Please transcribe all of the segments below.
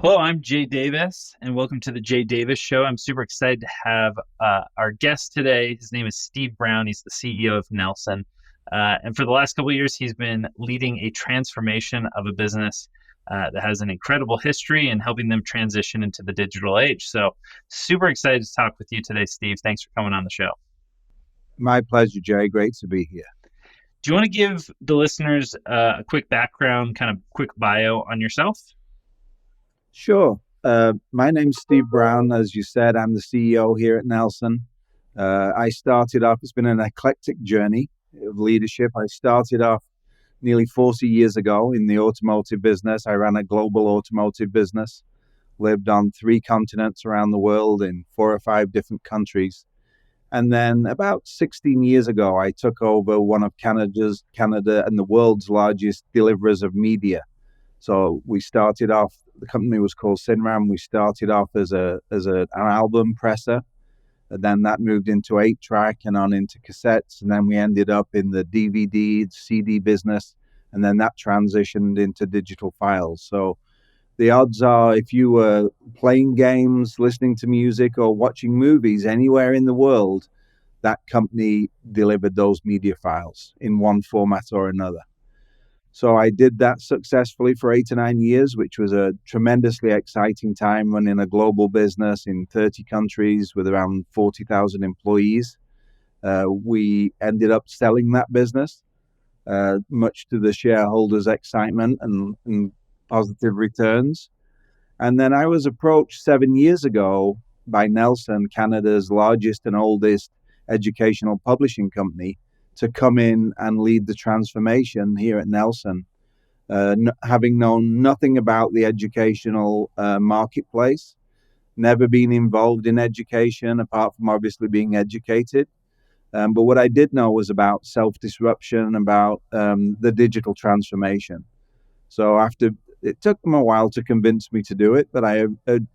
Hello, I'm Jay Davis, and welcome to the Jay Davis Show. I'm super excited to have our guest today. His name is Steve Brown. He's the CEO of Nelson. And for the last couple of years, he's been leading a transformation of a business that has an incredible history and helping them transition into the digital age. So super excited to talk with you today, Steve. Thanks for coming on the show. My pleasure, Jay. Great to be here. Do you want to give the listeners a quick background, kind of quick bio on yourself? Sure. My name's Steve Brown. As you said, I'm the CEO here at Nelson. I started off, it's been an eclectic journey of leadership. I started off nearly 40 years ago in the automotive business. I ran a global automotive business, lived on 3 continents around the world in 4 or 5 different countries. And then about 16 years ago, I took over one of Canada and the world's largest deliverers of media. So we started off, the company was called Cinram. We started off as an album presser, and then that moved into 8-track and on into cassettes. And then we ended up in the DVD, CD business, and then that transitioned into digital files. So the odds are if you were playing games, listening to music, or watching movies anywhere in the world, that company delivered those media files in one format or another. So I did that successfully for 8 to 9 years, which was a tremendously exciting time running a global business in 30 countries with around 40,000 employees. We ended up selling that business, much to the shareholders' excitement and positive returns. And then I was approached 7 years ago by Nelson, Canada's largest and oldest educational publishing company, to come in and lead the transformation here at Nelson, having known nothing about the educational marketplace, never been involved in education apart from obviously being educated. But what I did know was about self-disruption, about the digital transformation. So it took them a while to convince me to do it, but I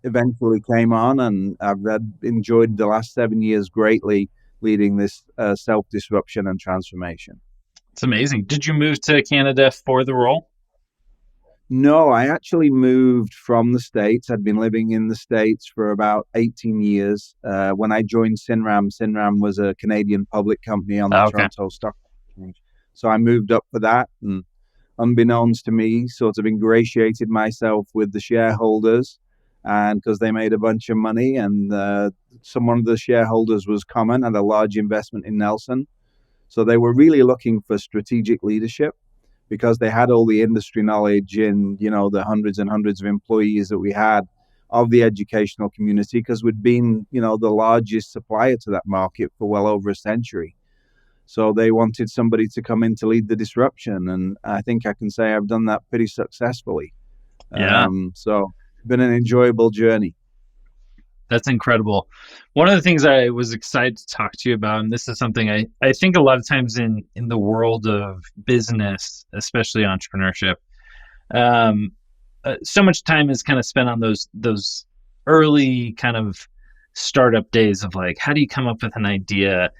eventually came on, and I've enjoyed the last 7 years greatly leading this self-disruption and transformation. It's amazing. Did you move to Canada for the role? No, I actually moved from the States. I'd been living in the States for about 18 years. When I joined Cinram was a Canadian public company on the Toronto Stock Exchange. So I moved up for that, and unbeknownst to me, sort of ingratiated myself with the shareholders, and because they made a bunch of money, and one of the shareholders was Common, had a large investment in Nelson. So they were really looking for strategic leadership because they had all the industry knowledge in, the hundreds and hundreds of employees that we had of the educational community, because we'd been, the largest supplier to that market for well over a century. So they wanted somebody to come in to lead the disruption. And I think I can say I've done that pretty successfully. Yeah. So it's been an enjoyable journey. That's incredible. One of the things I was excited to talk to you about, and this is something I think a lot of times in the world of business, especially entrepreneurship, so much time is kind of spent on those early kind of startup days of like, how do you come up with an idea?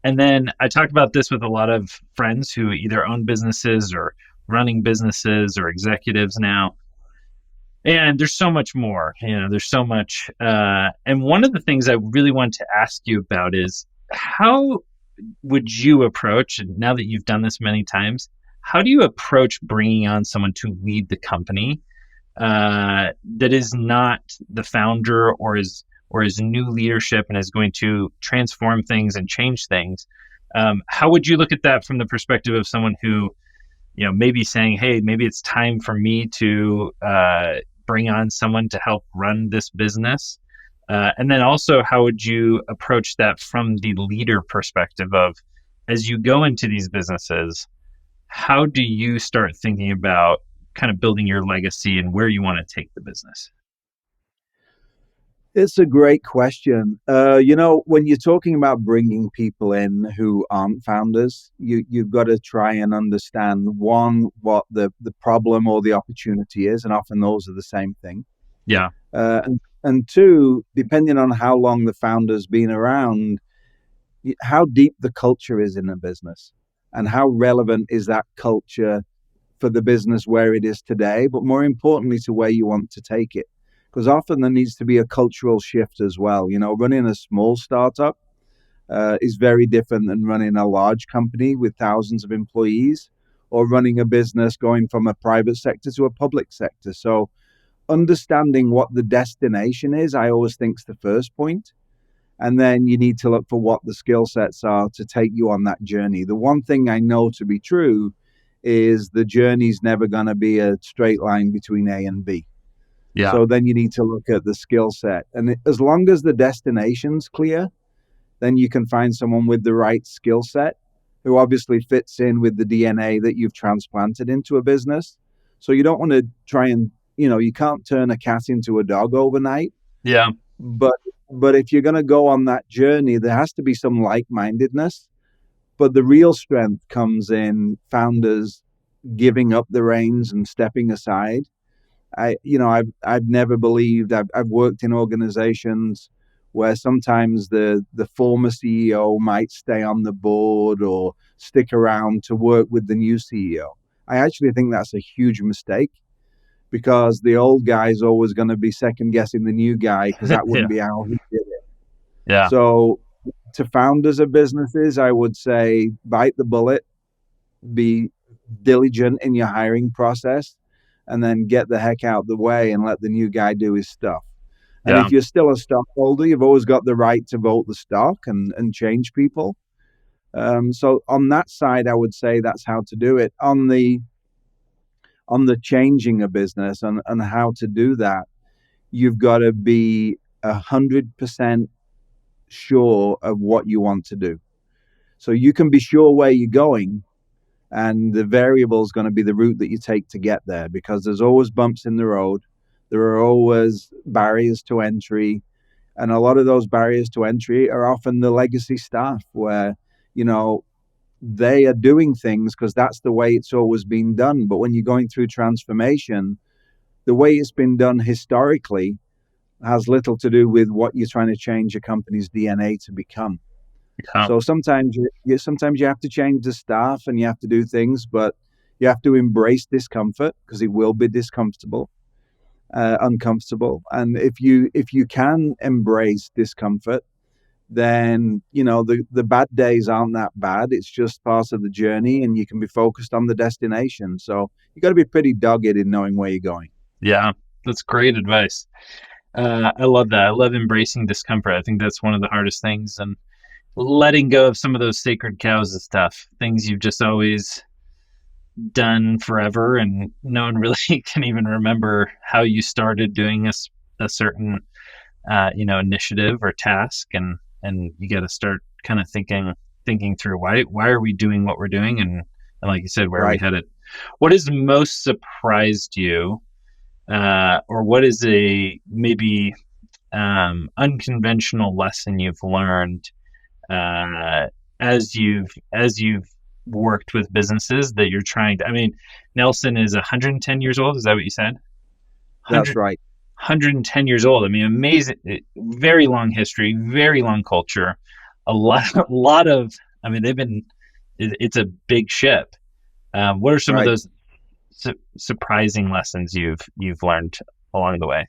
And then I talk about this with a lot of friends who either own businesses or running businesses or executives now. And there's so much more, there's so much. And one of the things I really want to ask you about is, how would you approach, and now that you've done this many times, how do you approach bringing on someone to lead the company that is not the founder or is new leadership and is going to transform things and change things? How would you look at that from the perspective of someone who, maybe saying, hey, maybe it's time for me to bring on someone to help run this business? And then also, how would you approach that from the leader perspective of, as you go into these businesses, how do you start thinking about kind of building your legacy and where you want to take the business? It's a great question. When you're talking about bringing people in who aren't founders, you've got to try and understand, one, what the problem or the opportunity is, and often those are the same thing. Yeah. And two, depending on how long the founder's been around, how deep the culture is in the business, and how relevant is that culture for the business where it is today, but more importantly, to where you want to take it. because often there needs to be a cultural shift as well. Running a small startup is very different than running a large company with thousands of employees, or running a business going from a private sector to a public sector. So understanding what the destination is, I always think, is the first point. And then you need to look for what the skill sets are to take you on that journey. The one thing I know to be true is the journey's never going to be a straight line between A and B. Yeah. So then you need to look at the skill set. And as long as the destination's clear, then you can find someone with the right skill set who obviously fits in with the DNA that you've transplanted into a business. So you don't want to try and, you can't turn a cat into a dog overnight. Yeah. But if you're going to go on that journey, there has to be some like-mindedness. But the real strength comes in founders giving up the reins and stepping aside. I've never believed. I've worked in organizations where sometimes the former CEO might stay on the board or stick around to work with the new CEO. I actually think that's a huge mistake, because the old guy is always going to be second guessing the new guy, because that Yeah. wouldn't be how he did it. Yeah. So to founders of businesses, I would say bite the bullet, be diligent in your hiring process, and then get the heck out the way and let the new guy do his stuff. And Yeah. if you're still a stockholder, you've always got the right to vote the stock and change people. So on that side, I would say that's how to do it. On the changing a business and how to do that, you've got to be 100% sure of what you want to do. So you can be sure where you're going, and the variable is going to be the route that you take to get there, because there's always bumps in the road. There are always barriers to entry. And a lot of those barriers to entry are often the legacy staff, where, they are doing things because that's the way it's always been done. But when you're going through transformation, the way it's been done historically has little to do with what you're trying to change a company's DNA to become. Yeah. So sometimes you have to change the staff and you have to do things, but you have to embrace discomfort, because it will be uncomfortable. And if you can embrace discomfort, then the bad days aren't that bad. It's just part of the journey, and you can be focused on the destination. So you got to be pretty dogged in knowing where you're going. Yeah. That's great advice. I love that. I love embracing discomfort. I think that's one of the hardest things, and letting go of some of those sacred cows and stuff, things you've just always done forever, and no one really can even remember how you started doing a certain initiative or task, and you got to start kind of thinking through why are we doing what we're doing, and like you said, where are we Right. headed. What has most surprised you, or what is a maybe unconventional lesson you've learned uh, as you've worked with businesses that you're trying to? I mean, Nelson is 110 years old. Is that what you said? That's 100, right. 110 years old. I mean, amazing, very long history, very long culture, a lot, a lot of. I mean, it's a big ship. What are some of Right. those surprising lessons you've learned along the way?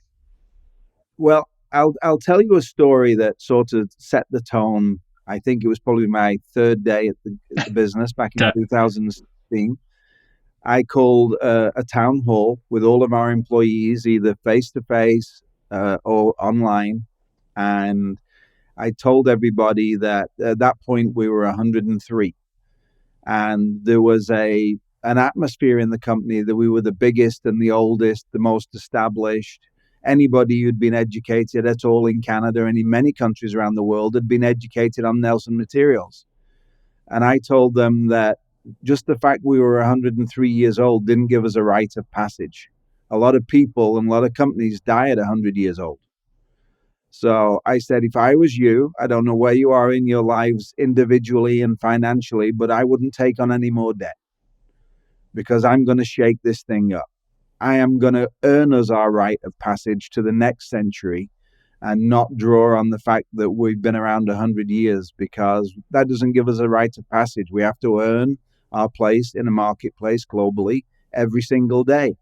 Well, I'll tell you a story that sort of set the tone. I think it was probably my third day at the business back in 2016. I called a town hall with all of our employees, either face to face or online, and I told everybody that at that point we were 103, and there was an atmosphere in the company that we were the biggest and the oldest, the most established. Anybody who'd been educated at all in Canada and in many countries around the world had been educated on Nelson materials. And I told them that just the fact we were 103 years old didn't give us a rite of passage. A lot of people and a lot of companies die at 100 years old. So I said, if I was you, I don't know where you are in your lives individually and financially, but I wouldn't take on any more debt, because I'm going to shake this thing up. I am going to earn us our rite of passage to the next century, and not draw on the fact that we've been around 100 years, because that doesn't give us a rite of passage. We have to earn our place in a marketplace globally every single day.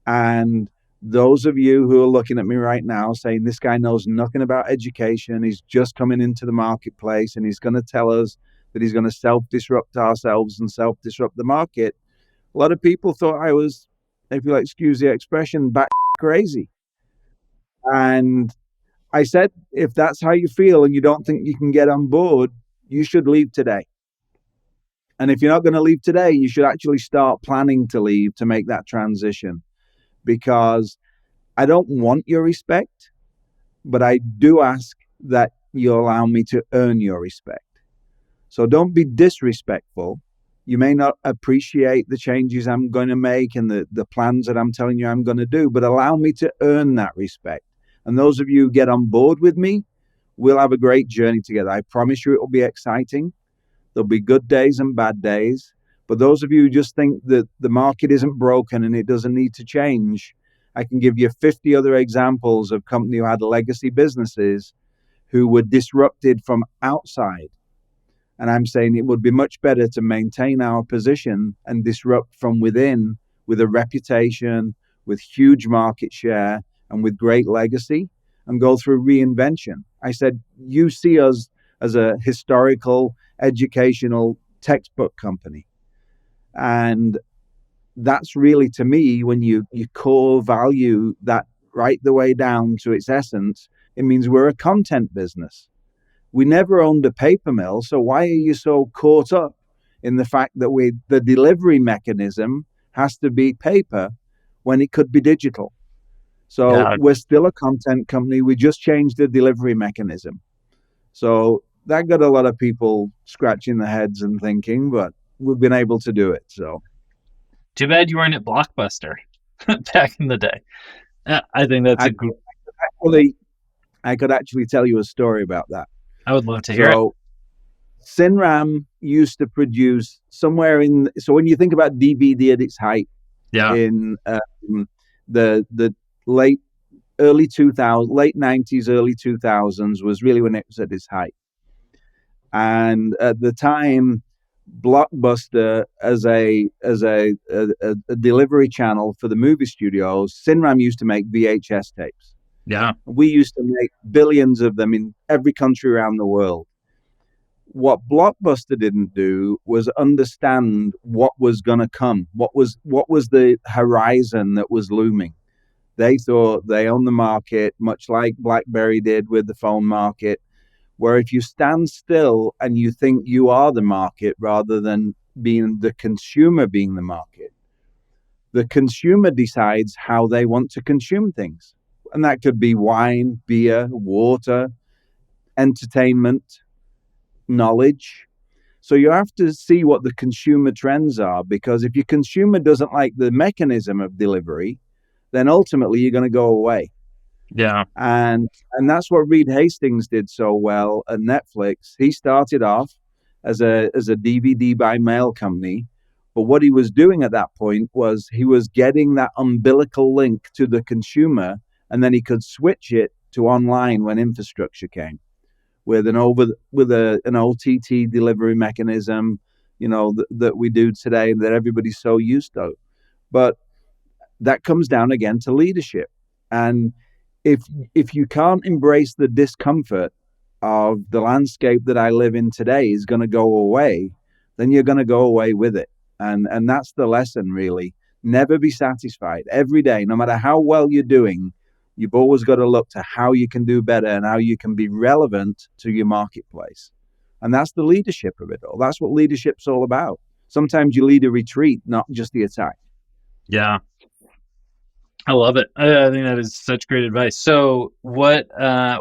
And Those of you who are looking at me right now saying this guy knows nothing about education, he's just coming into the marketplace and he's going to tell us that he's going to self-disrupt ourselves and self-disrupt the market. A lot of people thought I was, if you'll excuse the expression, bat crazy. And I said, if that's how you feel and you don't think you can get on board, you should leave today. And if you're not going to leave today, you should actually start planning to leave to make that transition, because I don't want your respect, but I do ask that you allow me to earn your respect. So don't be disrespectful. You may not appreciate the changes I'm going to make and the plans that I'm telling you I'm going to do, but allow me to earn that respect. And those of you who get on board with me, we'll have a great journey together. I promise you it will be exciting. There'll be good days and bad days. But those of you who just think that the market isn't broken and it doesn't need to change, I can give you 50 other examples of companies who had legacy businesses who were disrupted from outside. And I'm saying it would be much better to maintain our position and disrupt from within with a reputation, with huge market share, and with great legacy, and go through reinvention. I said, you see us as a historical, educational textbook company. And that's really, to me, when you core value that right the way down to its essence, it means we're a content business. We never owned a paper mill, so why are you so caught up in the fact that the delivery mechanism has to be paper when it could be digital? So Yeah. we're still a content company. We just changed the delivery mechanism. So that got a lot of people scratching their heads and thinking, but we've been able to do it. So Too bad you weren't at Blockbuster back in the day. I think that's I a good. actually, I could actually tell you a story about that. I would love to hear it. So Sinram used to produce somewhere in. So when you think about DVD at its height Yeah. in the late early 2000s, late 90s, early 2000s was really when it was at its height. And at the time, Blockbuster as a delivery channel for the movie studios, Sinram used to make VHS tapes. Yeah. We used to make billions of them in every country around the world. What Blockbuster didn't do was understand what was going to come, what was the horizon that was looming. They thought they owned the market, much like BlackBerry did with the phone market, where if you stand still and you think you are the market rather than being the consumer being the consumer decides how they want to consume things. And that could be wine, beer, water, entertainment, knowledge. So you have to see what the consumer trends are, because if your consumer doesn't like the mechanism of delivery, then ultimately you're going to go away. Yeah. And that's what Reed Hastings did so well at Netflix. He started off as a DVD by mail company, but what he was doing at that point was he was getting that umbilical link to the consumer, and then he could switch it to online when infrastructure came with an OTT delivery mechanism, that we do today and that everybody's so used to. But that comes down again to leadership. And if you can't embrace the discomfort of the landscape that I live in today is going to go away, then you're going to go away with it. And that's the lesson, really. Never be satisfied. Every day, no matter how well you're doing, you've always got to look to how you can do better and how you can be relevant to your marketplace. And that's the leadership of it all. That's what leadership's all about. Sometimes you lead a retreat, not just the attack. Yeah. I love it. I think that is such great advice. So, what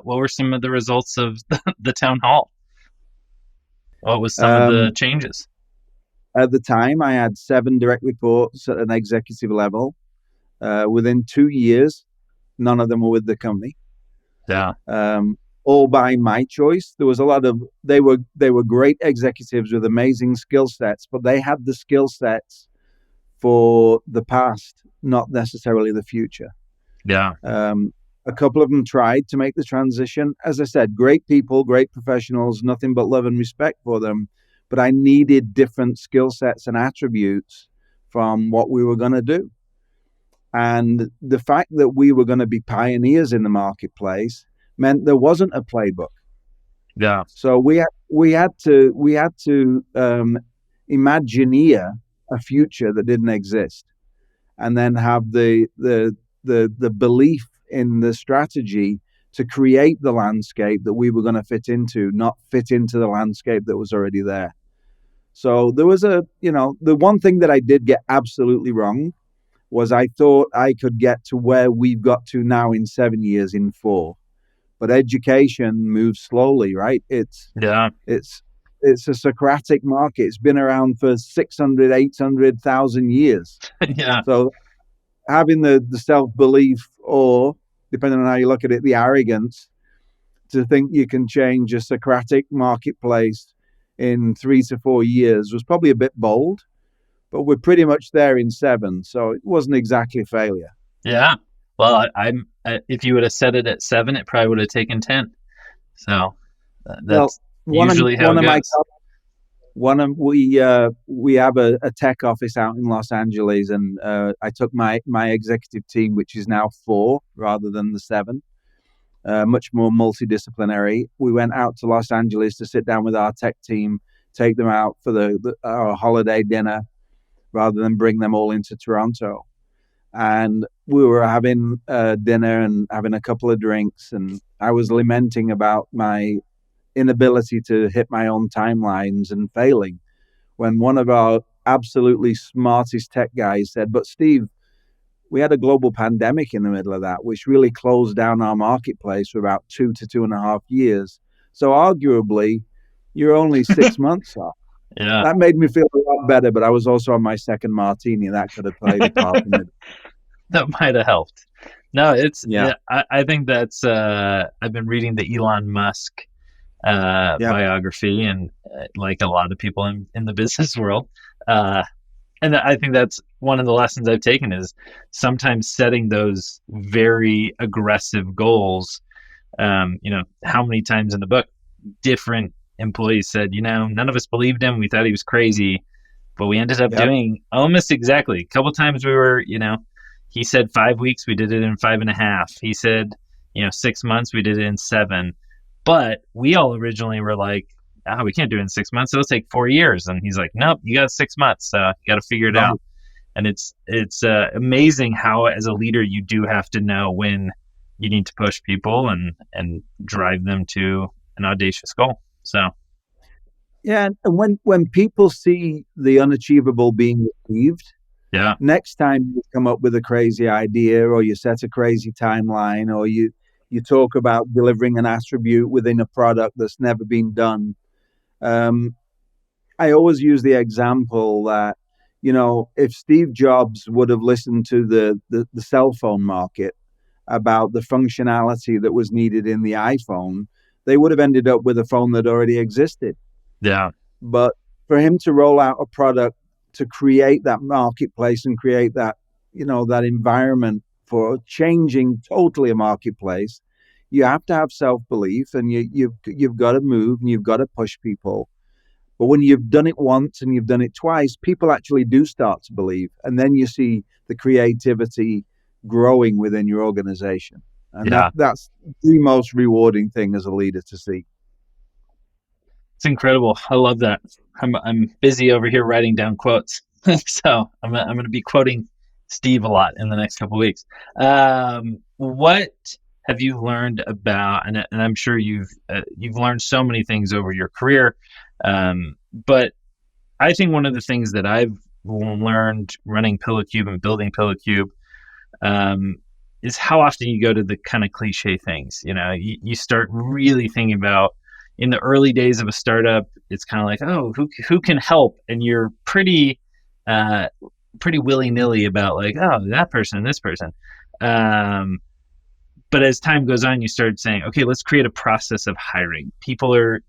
were some of the results of the town hall? What was some of the Um, changes? at the time, I had 7 direct reports at an executive level. Within 2 years, none of them were with the company. Yeah. All by my choice. There was a lot of they were great executives with amazing skill sets, but they had the skill sets for the past, not necessarily the future. Yeah. A couple of them tried to make the transition. As I said, great people, great professionals, nothing but love and respect for them. But I needed different skill sets and attributes from what we were going to do. And the fact that we were going to be pioneers in the marketplace meant there wasn't a playbook. Yeah. So we had to imagineer a future that didn't exist, and then have the belief in the strategy to create the landscape that we were going to fit into, not fit into the landscape that was already there. So there was the one thing that I did get absolutely wrong was I thought I could get to where we've got to now in 7 years in four. But education moves slowly, right? Yeah. It's it's a Socratic market. It's been around for 600, 800,000 years. Yeah. So having the self belief, or depending on how you look at it, the arrogance to think you can change a Socratic marketplace in 3 to 4 years was probably a bit bold, but we're pretty much there in seven. So it wasn't exactly failure. Yeah. Well, if you would have said it at 7, it probably would have taken 10. So Well, that's usually how one it of my goes. one of we have a tech office out in Los Angeles, and I took my executive team, which is now four rather than the seven, much more multidisciplinary. We went out to Los Angeles to sit down with our tech team, take them out for our holiday dinner, rather than bring them all into Toronto. And we were having dinner and having a couple of drinks, and I was lamenting about my inability to hit my own timelines and failing, when one of our absolutely smartest tech guys said, "But Steve, we had a global pandemic in the middle of that, which really closed down our marketplace for about 2 to 2.5 years. So arguably, you're only 6 months off." Yeah. That made me feel a lot better, but I was also on my second martini. That could have played a part in it. That might have helped. No, Yeah. I think that's I've been reading the Elon Musk Yeah. biography, and like a lot of people in the business world, uh, and I think that's one of the lessons I've taken is sometimes setting those very aggressive goals. How many times in the book different employees said, none of us believed him. We thought he was crazy, but we ended up Yep. doing almost exactly. A couple times we were, he said 5 weeks, we did it in 5.5. He said, 6 months, we did it in 7. But we all originally were like, we can't do it in 6 months. It'll take 4 years. And he's like, nope, you got 6 months. You got to figure it Right. out. And it's amazing how, as a leader, you do have to know when you need to push people and drive them to an audacious goal. So Yeah. And when people see the unachievable being achieved, yeah, next time you come up with a crazy idea, or you set a crazy timeline, or you talk about delivering an attribute within a product that's never been done. Um, I always use the example that, if Steve Jobs would have listened to the cell phone market about the functionality that was needed in the iPhone, they would have ended up with a phone that already existed. yeah, But for him to roll out a product to create that marketplace and create that environment for changing totally a marketplace, you have to have self belief, and you've got to move and you've got to push people. But when you've done it once and you've done it twice, people actually do start to believe, and then you see the creativity growing within your organization, and yeah. that's the most rewarding thing as a leader to see. It's incredible. I love that. I'm busy over here writing down quotes, so I'm going to be quoting Steve a lot in the next couple of weeks. What have you learned about? And I'm sure you've learned so many things over your career, but I think one of the things that I've learned running Pillow Cube and building Pillow Cube um, is how often you go to the kind of cliche things. You start really thinking about, in the early days of a startup, it's kind of like, oh, who can help, and you're uh, pretty willy nilly about like, oh, that person, this person. Um, but as time goes on, you start saying, okay, let's create a process of hiring. People are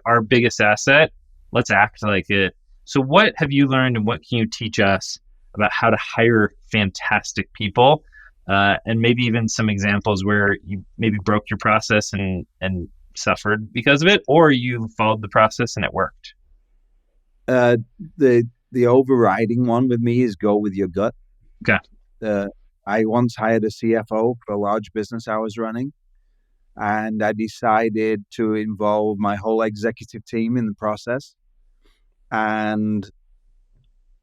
our biggest asset. Let's act like it. So, what have you learned, and what can you teach us about how to hire fantastic people? And maybe even some examples where you maybe broke your process and suffered because of it, or you followed the process and it worked. Uh, the overriding one with me is go with your gut. Okay. Uh, I once hired a CFO for a large business I was running, and I decided to involve my whole executive team in the process. And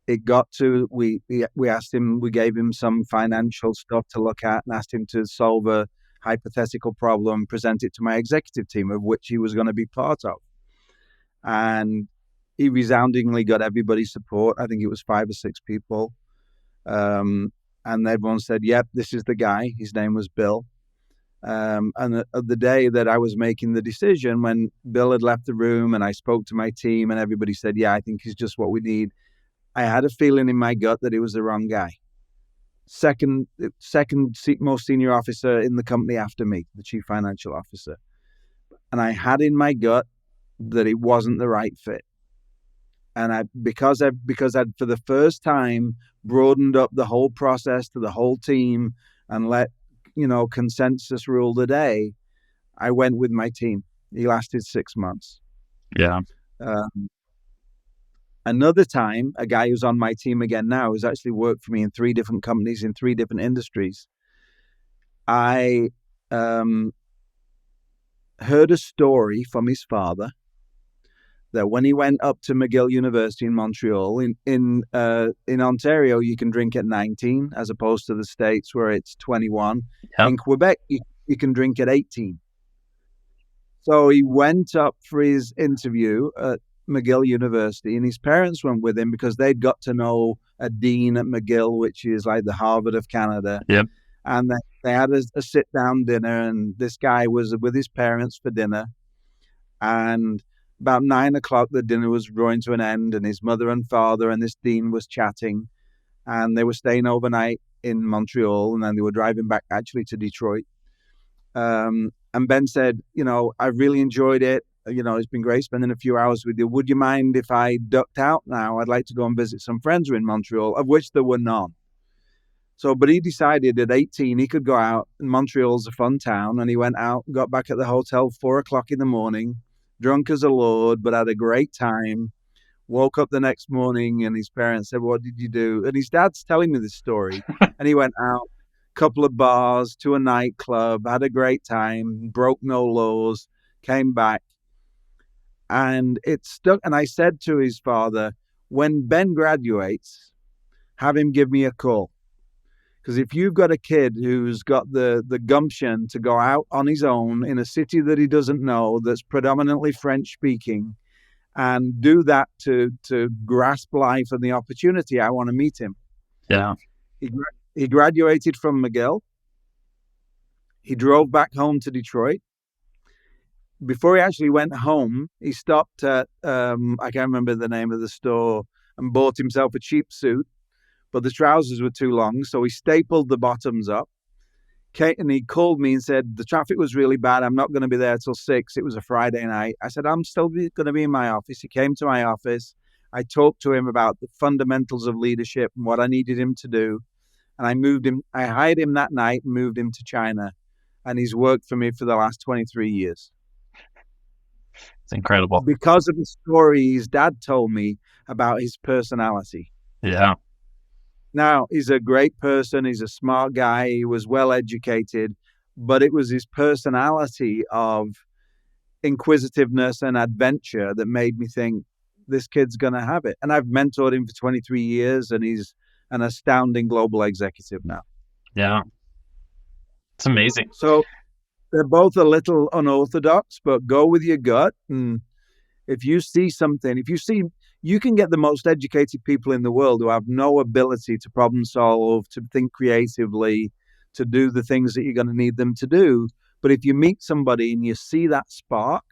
it got to we asked him, we gave him some financial stuff to look at, and asked him to solve a hypothetical problem, present it to my executive team, of which he was going to be part of. And he resoundingly got everybody's support. I think it was 5 or 6 people. And everyone said, yep, this is the guy. His name was Bill. And the day that I was making the decision, when Bill had left the room and I spoke to my team and everybody said, yeah, I think he's just what we need, I had a feeling in my gut that it was the wrong guy. Second most senior officer in the company after me, the chief financial officer. And I had in my gut that it wasn't the right fit. And because I'd for the first time broadened up the whole process to the whole team and let consensus rule the day, I went with my team. He lasted 6 months. Yeah. Another time, a guy who's on my team again now, who's actually worked for me in 3 different companies in 3 different industries. I heard a story from his father that when he went up to McGill University in Montreal, in Ontario, you can drink at 19, as opposed to the States where it's 21. Yep. In Quebec, you can drink at 18. So he went up for his interview at McGill University, and his parents went with him because they'd got to know a dean at McGill, which is like the Harvard of Canada. Yep. And they had a sit-down dinner, and this guy was with his parents for dinner. And about 9 o'clock, the dinner was drawing to an end, and his mother and father and this dean was chatting, and they were staying overnight in Montreal, and then they were driving back actually to Detroit. And Ben said, I really enjoyed it. It's been great spending a few hours with you. Would you mind if I ducked out now? I'd like to go and visit some friends who are in Montreal, of which there were none. So, but he decided at 18 he could go out, and Montreal's a fun town, and he went out, got back at the hotel 4 o'clock in the morning, drunk as a lord, but had a great time. Woke up the next morning, and his parents said, what did you do? And his dad's telling me this story. And he went out, couple of bars, to a nightclub, had a great time, broke no laws, came back. And it stuck. And I said to his father, when Ben graduates, have him give me a call. Because if you've got a kid who's got the gumption to go out on his own in a city that he doesn't know, that's predominantly French speaking, and do that to grasp life and the opportunity, I want to meet him. Yeah. He graduated from McGill. He drove back home to Detroit. Before he actually went home, he stopped at, I can't remember the name of the store, and bought himself a cheap suit, but the trousers were too long, so he stapled the bottoms up. And he called me and said, the traffic was really bad. I'm not going to be there till 6. It was a Friday night. I said, I'm still going to be in my office. He came to my office. I talked to him about the fundamentals of leadership and what I needed him to do. And I hired him that night and moved him to China. And he's worked for me for the last 23 years. It's incredible. Because of the story his dad told me about his personality. Yeah. Now, he's a great person. He's a smart guy. He was well educated, but it was his personality of inquisitiveness and adventure that made me think this kid's going to have it. And I've mentored him for 23 years, and he's an astounding global executive now. Yeah. It's amazing. So they're both a little unorthodox, but go with your gut. And if you see something, you can get the most educated people in the world who have no ability to problem solve, to think creatively, to do the things that you're going to need them to do. But if you meet somebody and you see that spark,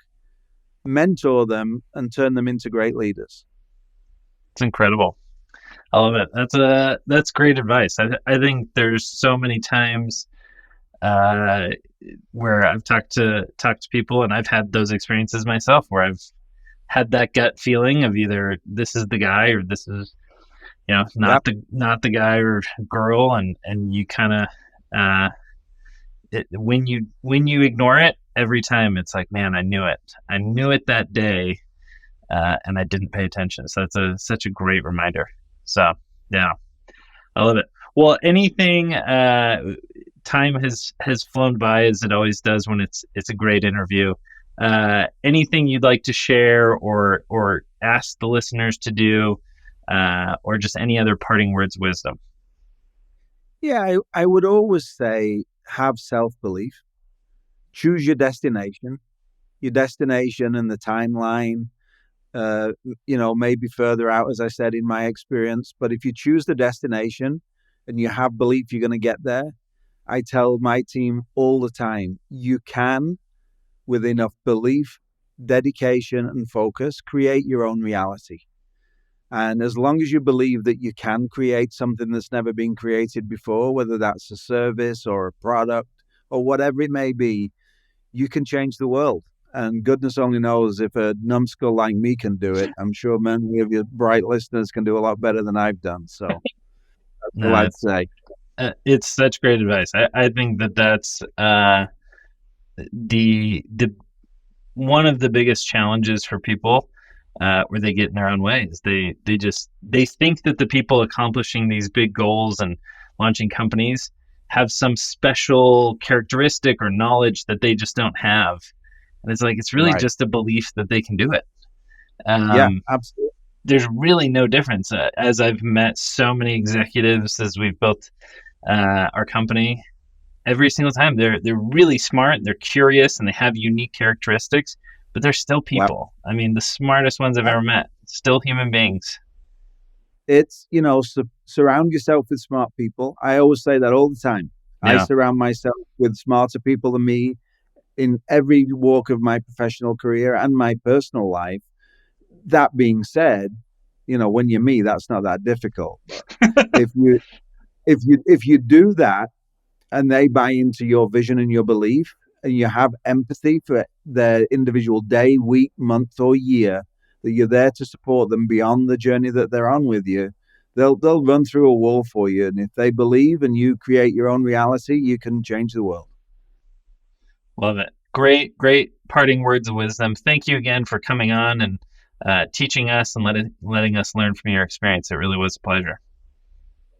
mentor them and turn them into great leaders. It's incredible. I love it. That's great advice. I think there's so many times where I've talked to people, and I've had those experiences myself where I've had that gut feeling of either this is the guy or this is, not the guy or girl, and you kind of when you ignore it every time, it's like, man, I knew it that day, and I didn't pay attention. So that's such a great reminder. So yeah, I love it. Well, anything. Time has flown by as it always does when it's a great interview. Anything you'd like to share or ask the listeners to do, or just any other parting words of wisdom? Yeah, I would always say have self belief, choose your destination and the timeline. Uh, maybe further out, as I said, in my experience. But if you choose the destination and you have belief you're going to get there, I tell my team all the time, you can, with enough belief, dedication, and focus, create your own reality. And as long as you believe that you can create something that's never been created before, whether that's a service or a product or whatever it may be, you can change the world. And goodness only knows if a numbskull like me can do it. I'm sure many of your bright listeners can do a lot better than I've done. So that's all No, I'd say. it's such great advice. I think that's the one of the biggest challenges for people, where they get in their own ways. They think that the people accomplishing these big goals and launching companies have some special characteristic or knowledge that they just don't have, and it's like it's really Right. just a belief that they can do it. Yeah, Um, absolutely. there's really no difference, as I've met so many executives as we've built our company. Every single time they're really smart, they're curious, and they have unique characteristics, but they're still Well, people. I mean, the smartest ones I've ever met, still human beings. it's, surround yourself with smart people. I always say that all the time. I Yeah. surround myself with smarter people than me in every walk of my professional career and my personal life. That being said, when you're me, that's not that difficult. But if you if you do that and they buy into your vision and your belief, and you have empathy for their individual day, week, month, or year, that you're there to support them beyond the journey that they're on with you, they'll run through a wall for you. And if they believe and you create your own reality, you can change the world. Love it. Great parting words of wisdom. Thank you again for coming on and teaching us and letting us learn from your experience. It really was a pleasure.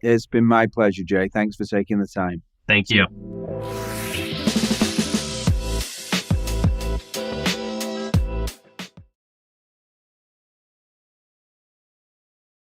It's been my pleasure, Jay. Thanks for taking the time. Thank you.